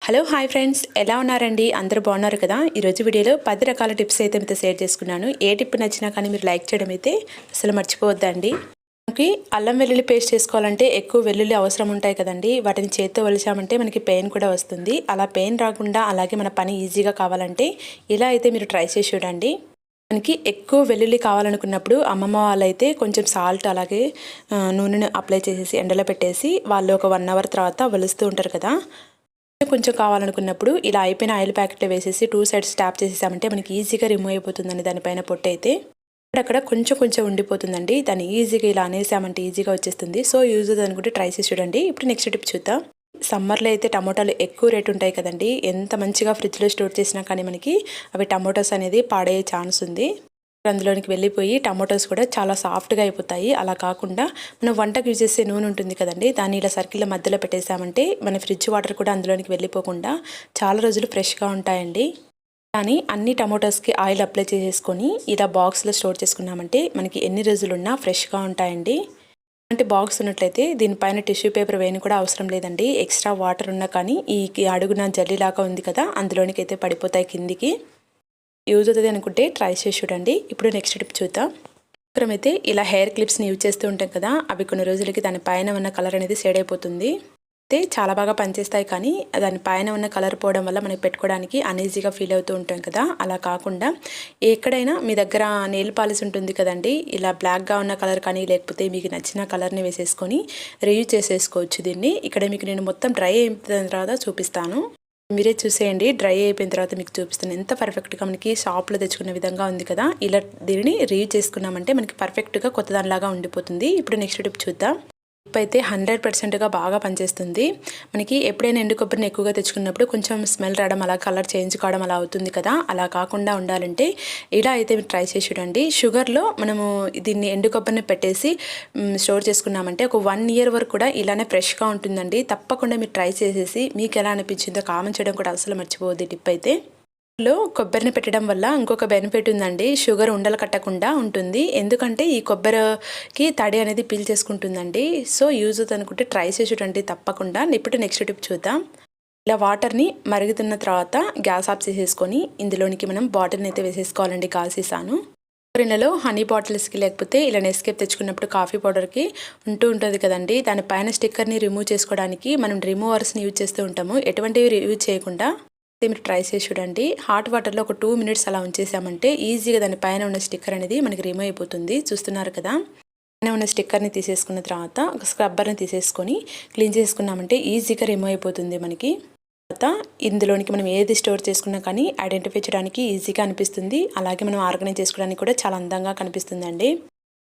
Hello hi friends, ఎలా ఉన్నారండి? అందరూ బాగున్నారు కదా? ఈరోజు వీడియోలో 10 రకాల టిప్స్ అయితే మీతో షేర్ చేసుకున్నాను. ఏ టిప్ నచ్చినా కానీ మీరు లైక్ చేయడం అయితే అసలు మర్చిపోవద్దండి. మనకి అల్లం వెల్లుల్లి పేస్ట్ చేసుకోవాలంటే ఎక్కువ వెల్లుల్లి అవసరం ఉంటాయి కదండి. వాటిని చేత్తో వలిచామంటే మనకి పెయిన్ కూడా వస్తుంది. అలా పెయిన్ రాకుండా అలాగే మన పని ఈజీగా కావాలంటే ఇలా అయితే మీరు ట్రై చేసి చూడండి. మనకి ఎక్కువ వెల్లుల్లి కావాలనుకున్నప్పుడు అమ్మమ్మ వాళ్ళైతే కొంచెం సాల్ట్ అలాగే నూనెను అప్లై చేసేసి ఎండలో పెట్టేసి వాళ్ళు ఒక 1 అవర్ తర్వాత వలుస్తూ ఉంటారు కదా. కొంచెం కావాలనుకున్నప్పుడు ఇలా అయిపోయిన ఆయిల్ ప్యాకెట్లో వేసేసి 2 సైడ్స్ ట్యాప్ చేసేసామంటే మనకి ఈజీగా రిమూవ్ అయిపోతుందండి. దానిపైన పొట్టు అయితే అక్కడ కొంచెం కొంచెం ఉండిపోతుందండి. దాన్ని ఈజీగా ఇలా అనేసామంటే ఈజీగా వచ్చేస్తుంది. సో యూజ్ అనుకుంటే ట్రై చేసి చూడండి. ఇప్పుడు నెక్స్ట్ టిప్ చూద్దాం. సమ్మర్లో అయితే టమోటాలు ఎక్కువ రేటు ఉంటాయి కదండి. ఎంత మంచిగా ఫ్రిడ్జ్లో స్టోర్ చేసినా కానీ మనకి అవి టమోటాస్ అనేది పాడయ్యే ఛాన్స్ ఉంది. అందులోనికి వెళ్ళిపోయి టమోటాస్ కూడా చాలా సాఫ్ట్గా అయిపోతాయి. అలా కాకుండా మనం వంటకు యూజ్ చేసే నూనె ఉంటుంది కదండి, దాన్ని ఇలా సర్కిల్ మధ్యలో పెట్టేసామంటే మన ఫ్రిడ్జ్ వాటర్ కూడా అందులోనికి వెళ్ళిపోకుండా చాలా రోజులు ఫ్రెష్గా ఉంటాయండి. కానీ అన్ని టమోటాస్కి ఆయిల్ అప్లై చేసేసుకొని ఇలా బాక్స్లో స్టోర్ చేసుకున్నామంటే మనకి ఎన్ని రోజులున్నా ఫ్రెష్గా ఉంటాయండి. అంటే బాక్స్ ఉన్నట్లయితే దీనిపైన టిష్యూ పేపర్ వేయని కూడా అవసరం లేదండి. ఎక్స్ట్రా వాటర్ ఉన్నా కానీ ఈ అడుగున జల్లీలాగా ఉంది కదా, అందులోనికి అయితే పడిపోతాయి కిందికి. యూజ్ అవుతుంది అనుకుంటే ట్రై చేసి చూడండి. ఇప్పుడు నెక్స్ట్ టిప్ చూద్దాం. అయితే ఇలా హెయిర్ క్లిప్స్ని యూజ్ చేస్తూ ఉంటాం కదా, అవి కొన్ని రోజులకి దానిపైన ఉన్న కలర్ అనేది షేడ్ అయిపోతుంది. అయితే చాలా బాగా పనిచేస్తాయి, కానీ దానిపైన ఉన్న కలర్ పోవడం వల్ల మనకి పెట్టుకోవడానికి అనీజీగా ఫీల్ అవుతూ ఉంటాం కదా. అలా కాకుండా ఎక్కడైనా మీ దగ్గర నెయిల్ పాలిష్ ఉంటుంది కదండి, ఇలా బ్లాక్గా ఉన్న కలర్ కానీ లేకపోతే మీకు నచ్చిన కలర్ని వేసేసుకొని రీయూజ్ చేసేసుకోవచ్చు దీన్ని. ఇక్కడ మీకు నేను మొత్తం డ్రై అయిన తర్వాత చూపిస్తాను. మీరే చూసేయండి. డ్రై అయిపోయిన తర్వాత మీకు చూపిస్తాను ఎంత పర్ఫెక్ట్గా మనకి షాప్లో తెచ్చుకునే విధంగా ఉంది కదా. ఇలా దీనిని రీయూజ్ చేసుకున్నామంటే మనకి పర్ఫెక్ట్గా కొత్త దానిలాగా ఉండిపోతుంది. ఇప్పుడు నెక్స్ట్ టిప్ చూద్దాం. టిప్ అయితే 100%గా బాగా పనిచేస్తుంది. మనకి ఎప్పుడైనా ఎండు కొబ్బరిని ఎక్కువగా తెచ్చుకున్నప్పుడు కొంచెం స్మెల్ రావడం, అలా కలర్ చేంజ్ కావడం అలా అవుతుంది కదా. అలా కాకుండా ఉండాలంటే ఇలా అయితే మీరు ట్రై చేసి చూడండి. షుగర్లో మనము దీన్ని ఎండు కొబ్బరిని పెట్టేసి స్టోర్ చేసుకున్నామంటే ఒక 1 ఇయర్ వరకు కూడా ఇలానే ఫ్రెష్గా ఉంటుందండి. తప్పకుండా మీరు ట్రై చేసేసి మీకు ఎలా అనిపించిందో కామెంట్ చేయడం కూడా అసలు మర్చిపోవద్దు. టిప్ అయితే కొబ్బరిని పెట్టడం వల్ల ఇంకొక బెనిఫిట్ ఉందండి. షుగర్ ఉండలు కట్టకుండా ఉంటుంది. ఎందుకంటే ఈ కొబ్బరికి తడి అనేది పీల్చేసుకుంటుందండి. సో యూజ్ అవుతుంది అనుకుంటే ట్రై చేసి చూడండి తప్పకుండా. ఇప్పుడు నెక్స్ట్ టిప్ చూద్దాం. ఇలా వాటర్ని మరుగుతున్న తర్వాత గ్యాస్ ఆఫ్ చేసేసుకొని ఇందులోనికి మనం బాటిల్ని అయితే వేసేసుకోవాలండి. కాల్సేసాను. ఇళ్ళలో హనీ బాటిల్స్కి లేకపోతే ఇలా నెస్కేప్ తెచ్చుకున్నప్పుడు కాఫీ పౌడర్కి ఉంటుంది కదండి, దానిపైన స్టిక్కర్ని రిమూవ్ చేసుకోవడానికి మనం రిమూవర్స్ని యూజ్ చేస్తూ ఉంటాము. ఎటువంటివి యూజ్ చేయకుండా మీరు ట్రై చేసి చూడండి. హాట్ వాటర్లో ఒక 2 మినిట్స్ అలా ఉంచేసామంటే ఈజీగా దానిపైన ఉన్న స్టిక్కర్ అనేది మనకి రిమూవ్ అయిపోతుంది. చూస్తున్నారు కదా. పైన ఉన్న స్టిక్కర్ని తీసేసుకున్న తర్వాత ఒక స్క్రబ్బర్ని తీసేసుకొని క్లీన్ చేసుకున్నామంటే ఈజీగా రిమూవ్ అయిపోతుంది మనకి. తర్వాత ఇందులోనికి మనం ఏది స్టోర్ చేసుకున్నా కానీ ఐడెంటిఫై చేయడానికి ఈజీగా అనిపిస్తుంది. అలాగే మనం ఆర్గనైజ్ చేసుకోవడానికి కూడా చాలా అందంగా కనిపిస్తుందండి.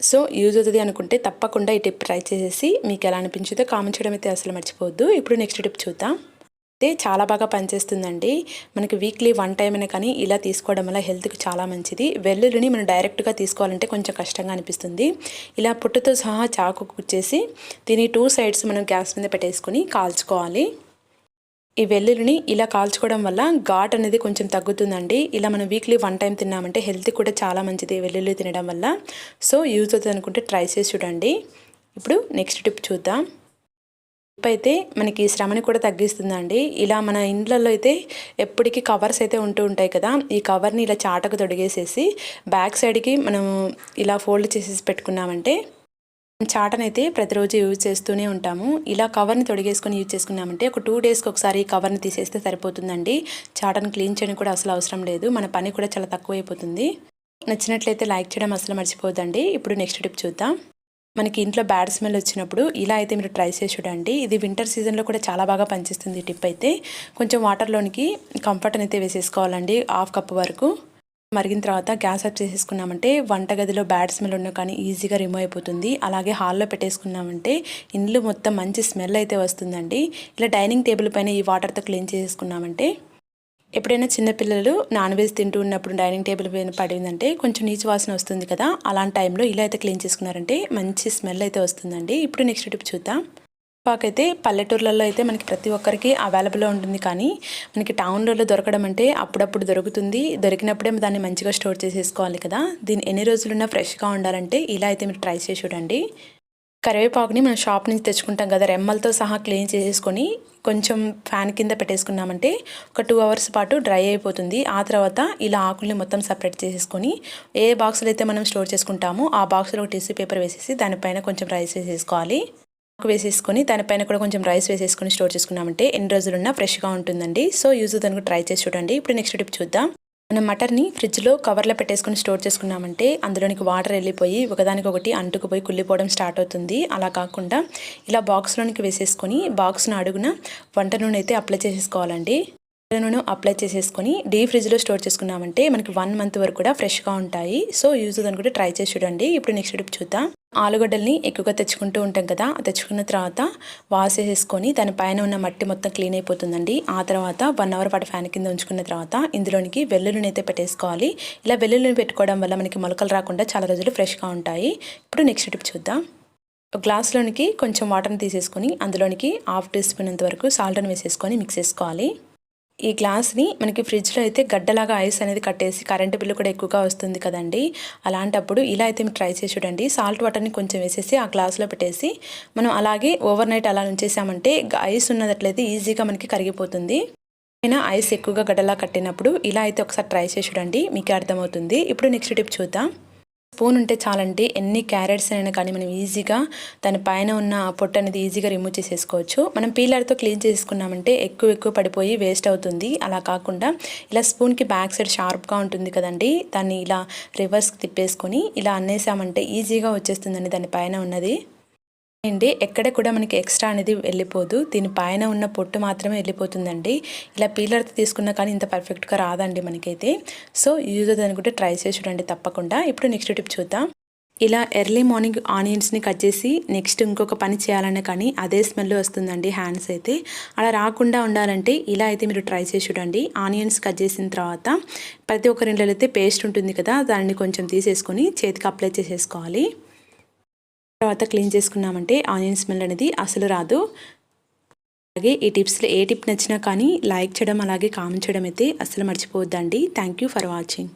సో యూజ్ అవుతుంది అనుకుంటే తప్పకుండా ఈ టిప్ ట్రై చేసేసి మీకు ఎలా అనిపించిందో కామెంట్ చేయడం అయితే అసలు మర్చిపోవద్దు. ఇప్పుడు నెక్స్ట్ టిప్ చూద్దాం. అయితే చాలా బాగా పనిచేస్తుందండి. మనకి వీక్లీ 1 టైం అయినా కానీ ఇలా తీసుకోవడం వల్ల హెల్త్కి చాలా మంచిది. వెల్లుల్లిని మనం డైరెక్ట్గా తీసుకోవాలంటే కొంచెం కష్టంగా అనిపిస్తుంది. ఇలా పొట్టుతో సహా చాకు కుచ్చేసి దీని 2 సైడ్స్ మనం గ్యాస్ మీద పెట్టేసుకొని కాల్చుకోవాలి. ఈ వెల్లుల్లిని ఇలా కాల్చుకోవడం వల్ల ఘాట్ అనేది కొంచెం తగ్గుతుందండి. ఇలా మనం వీక్లీ 1 టైం తిన్నామంటే హెల్త్ కూడా చాలా మంచిది వెల్లుల్లి తినడం వల్ల. సో యూజ్ అవుతుంది అనుకుంటే ట్రై చేసి చూడండి. ఇప్పుడు నెక్స్ట్ టిప్ చూద్దాం. టిప్ అయితే మనకి శ్రమని కూడా తగ్గిస్తుందండి. ఇలా మన ఇండ్లలో అయితే ఎప్పటికీ కవర్స్ అయితే ఉంటూ ఉంటాయి కదా, ఈ కవర్ని ఇలా చాటకు తొడిగేసేసి బ్యాక్ సైడ్కి మనం ఇలా ఫోల్డ్ చేసేసి పెట్టుకున్నామంటే చాటనైతే ప్రతిరోజు యూజ్ చేస్తూనే ఉంటాము. ఇలా కవర్ని తొడిగేసుకొని యూజ్ చేసుకున్నామంటే ఒక 2 డేస్కి ఒకసారి కవర్ని తీసేస్తే సరిపోతుందండి. చాటను క్లీన్ చేయడం కూడా అసలు అవసరం లేదు. మన పని కూడా చాలా తక్కువ అయిపోతుంది. నచ్చినట్లయితే లైక్ చేయడం అసలు మర్చిపోవద్దండి. ఇప్పుడు నెక్స్ట్ టిప్ చూద్దాం. మనకి ఇంట్లో బ్యాడ్ స్మెల్ వచ్చినప్పుడు ఇలా అయితే మీరు ట్రై చేసి చూడండి. ఇది వింటర్ సీజన్లో కూడా చాలా బాగా పనిచేస్తుంది. టిప్ అయితే కొంచెం వాటర్లోనికి కంఫర్ట్ అయితే వేసేసుకోవాలండి. 1/2 కప్ వరకు మరిగిన తర్వాత గ్యాస్ ఆఫ్ చేసేసుకున్నామంటే వంటగదిలో బ్యాడ్ స్మెల్ ఉన్నా కానీ ఈజీగా రిమూవ్ అయిపోతుంది. అలాగే హాల్లో పెట్టేసుకున్నామంటే ఇల్లు మొత్తం మంచి స్మెల్ అయితే వస్తుందండి. ఇలా డైనింగ్ టేబుల్ పైన ఈ వాటర్తో క్లీన్ చేసుకున్నామంటే ఎప్పుడైనా చిన్నపిల్లలు నాన్ వెజ్ తింటూ ఉన్నప్పుడు డైనింగ్ టేబుల్ పైన పడిందంటే కొంచెం నీచు వాసన వస్తుంది కదా, అలాంటి టైంలో ఇలా అయితే క్లీన్ చేసుకున్నారంటే మంచి స్మెల్ అయితే వస్తుందండి. ఇప్పుడు నెక్స్ట్ టిప్ చూద్దాం. పాకైతే పల్లెటూర్లలో అయితే మనకి ప్రతి ఒక్కరికి అవైలబుల్లో ఉంటుంది, కానీ మనకి టౌన్లలో దొరకడం అంటే అప్పుడప్పుడు దొరుకుతుంది. దొరికినప్పుడే దాన్ని మంచిగా స్టోర్ చేసేసుకోవాలి కదా. దీన్ని ఎన్ని రోజులున్నా ఫ్రెష్గా ఉండాలంటే ఇలా అయితే మీరు ట్రై చేసి చూడండి. కరివేపాకుని మనం షాప్ నుంచి తెచ్చుకుంటాం కదా, రెమ్మలతో సహా క్లీన్ చేసేసుకొని కొంచెం ఫ్యాన్ కింద పెట్టేసుకున్నామంటే ఒక 2 అవర్స్ పాటు డ్రై అయిపోతుంది. ఆ తర్వాత ఇలా ఆకుల్ని మొత్తం సపరేట్ చేసేసుకొని ఏ బాక్స్లో అయితే మనం స్టోర్ చేసుకుంటామో ఆ బాక్స్లో ఒక టిష్యూ పేపర్ వేసేసి దానిపైన కొంచెం రైస్ వేసేసుకోవాలి. వేసేసుకొని దానిపైన కూడా కొంచెం రైస్ వేసేసుకొని స్టోర్ చేసుకున్నామంటే ఎన్ని రోజులున్నా ఫ్రెష్గా ఉంటుందండి. సో యూజ్ దానికి ట్రై చేసి చూడండి. ఇప్పుడు నెక్స్ట్ టిప్ చూద్దాం. మనం మటన్ని ఫ్రిడ్జ్లో కవర్లో పెట్టేసుకొని స్టోర్ చేసుకున్నామంటే అందులోనికి వాటర్ వెళ్ళిపోయి ఒకదానికొకటి అంటుకుపోయి కుళ్ళిపోవడం స్టార్ట్ అవుతుంది. అలా కాకుండా ఇలా బాక్స్లోనికి వేసేసుకొని బాక్స్ను అడుగున వంట నూనె అయితే అప్లై చేసేసుకోవాలండి. వంట నూనె అప్లై చేసేసుకొని డీప్ ఫ్రిడ్జ్లో స్టోర్ చేసుకున్నామంటే మనకి 1 మంత్ వరకు కూడా ఫ్రెష్గా ఉంటాయి. సో యూజ్ దాన్ని కూడా ట్రై చేసి చూడండి. ఇప్పుడు నెక్స్ట్ టిప్ చూద్దాం. ఆలుగడ్డల్ని ఎక్కువగా తెచ్చుకుంటూ ఉంటాం కదా, తెచ్చుకున్న తర్వాత వాష్ చేసేసుకొని దానిపైన ఉన్న మట్టి మొత్తం క్లీన్ అయిపోతుందండి. ఆ తర్వాత 1 అవర్ పాటు ఫ్యాన్ కింద ఉంచుకున్న తర్వాత ఇందులోనికి వెల్లుల్లిని అయితే పెట్టేసుకోవాలి. ఇలా వెల్లుల్లిని పెట్టుకోవడం వల్ల మనకి మొలకలు రాకుండా చాలా రోజులు ఫ్రెష్గా ఉంటాయి. ఇప్పుడు నెక్స్ట్ టిప్ చూద్దాం. ఒక గ్లాస్లోనికి కొంచెం వాటర్ని తీసేసుకొని అందులోనికి 1/2 టీ స్పూన్ అంత వరకు సాల్ట్ని వేసేసుకొని మిక్స్ చేసుకోవాలి. ఈ గ్లాస్ని మనకి ఫ్రిడ్జ్లో అయితే గడ్డలాగా ఐస్ అనేది కట్టేసి కరెంటు బిల్లు కూడా ఎక్కువగా వస్తుంది కదండి. అలాంటప్పుడు ఇలా అయితే మీరు ట్రై చేసి చూడండి. సాల్ట్ వాటర్ని కొంచెం వేసేసి ఆ గ్లాస్లో పెట్టేసి మనం అలాగే ఓవర్ నైట్ అలా ఉంచేసామంటే ఐస్ ఉన్నట్లయితే ఈజీగా మనకి కరిగిపోతుంది. అయినా ఐస్ ఎక్కువగా గడ్డలా కట్టినప్పుడు ఇలా అయితే ఒకసారి ట్రై చేసి చూడండి, మీకే అర్థమవుతుంది. ఇప్పుడు నెక్స్ట్ టిప్ చూద్దాం. స్పూన్ ఉంటే చాలంటే ఎన్ని క్యారెట్స్ అయినా కానీ మనం ఈజీగా దాని పైన ఉన్న పొట్టు అనేది ఈజీగా రిమూవ్ చేసేసుకోవచ్చు. మనం పీలర్తో క్లీన్ చేసుకున్నామంటే ఎక్కువ పడిపోయి వేస్ట్ అవుతుంది. అలా కాకుండా ఇలా స్పూన్కి బ్యాక్ సైడ్ షార్ప్గా ఉంటుంది కదండి, దాన్ని ఇలా రివర్స్కి తిప్పేసుకొని ఇలా అన్నేసామంటే ఈజీగా వచ్చేస్తుందండి దాని పైన ఉన్నది. అండి ఎక్కడ కూడా మనకి ఎక్స్ట్రా అనేది వెళ్ళిపోదు, దీనిపైన ఉన్న పొట్టు మాత్రమే వెళ్ళిపోతుందండి. ఇలా పీలర్తో తీసుకున్నా కానీ ఇంత పర్ఫెక్ట్గా రాదండి మనకైతే. సో యూజ్ అనుకుంటే ట్రై చేసి చూడండి తప్పకుండా. ఇప్పుడు నెక్స్ట్ టిప్ చూద్దాం. ఇలా ఎర్లీ మార్నింగ్ ఆనియన్స్ని కట్ చేసి నెక్స్ట్ ఇంకొక పని చేయాలన్నా కానీ అదే స్మెల్ వస్తుందండి హ్యాండ్స్ అయితే. అలా రాకుండా ఉండాలంటే ఇలా అయితే మీరు ట్రై చేసి చూడండి. ఆనియన్స్ కట్ చేసిన తర్వాత ప్రతి ఒక్కరి ఇంట్లో అయితే పేస్ట్ ఉంటుంది కదా, దాన్ని కొంచెం తీసేసుకొని చేతికి అప్లై చేసేసుకోవాలి. తర్వాత క్లీన్ చేసుకున్నామంటే ఆనియన్ స్మెల్ అనేది అసలు రాదు. అలాగే ఈ టిప్స్లో ఏ టిప్ నచ్చినా కానీ లైక్ చేయడం అలాగే కామెంట్ చేయడం అయితే అసలు మర్చిపోవద్దండి. Thank you for watching.